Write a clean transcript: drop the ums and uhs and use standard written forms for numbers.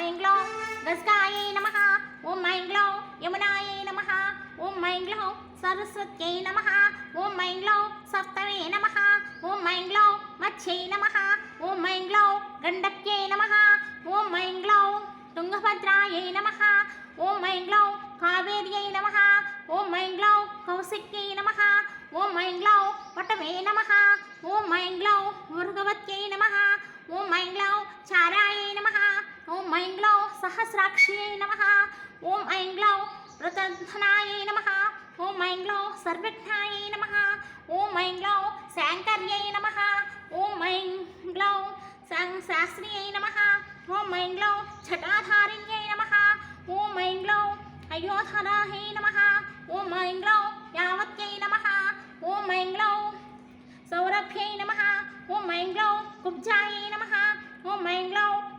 ऐं ग्लौं गजगायै नमः ॐ ऐं ग्लौं यमुनायै नमः ॐ ऐं ग्लौं सरस्वत्यै नमः ॐ ऐं ग्लौं सप्तमे नमः ॐ ऐं ग्लौं मत्स्यै नमः ॐ ऐं ग्लौं गण्डक्यै नमः ॐ ऐं ग्लौं तुङ्गभद्रायै नमः ॐ ऐं ग्लौं कावेर्यै नमः ॐ ऐं ग्लौं कौशिक्यै नमः ॐ ऐं ग्लौं पटवे नमः ॐ ऐं ग्लौं भृगवत्यै नमः ॐ ऐं ग्लौं चारायै नमः ॐ ऐं ग्लौं सहस्राक्ष्यै नमः ॐ ऐं ग्लौं प्रतधनायै नमः ॐ ऐं ग्लौं सर्वज्ञायै नमः ॐ ऐं ग्लौं शाङ्कर्यै नमः ॐ ऐं ग्लौं शास्त्र्यै नमः ॐ ऐं ग्लौं छटाधारिण्यै नमः ॐ ऐं ग्लौं अयोधरायै नमः ॐ ऐं ग्लौं यावत्यै नमः ॐ ऐं ग्लौं सौरभ्यै नमः ॐ ऐं ग्लौं कुब्जायै नमः ॐ ऐं ग्लौं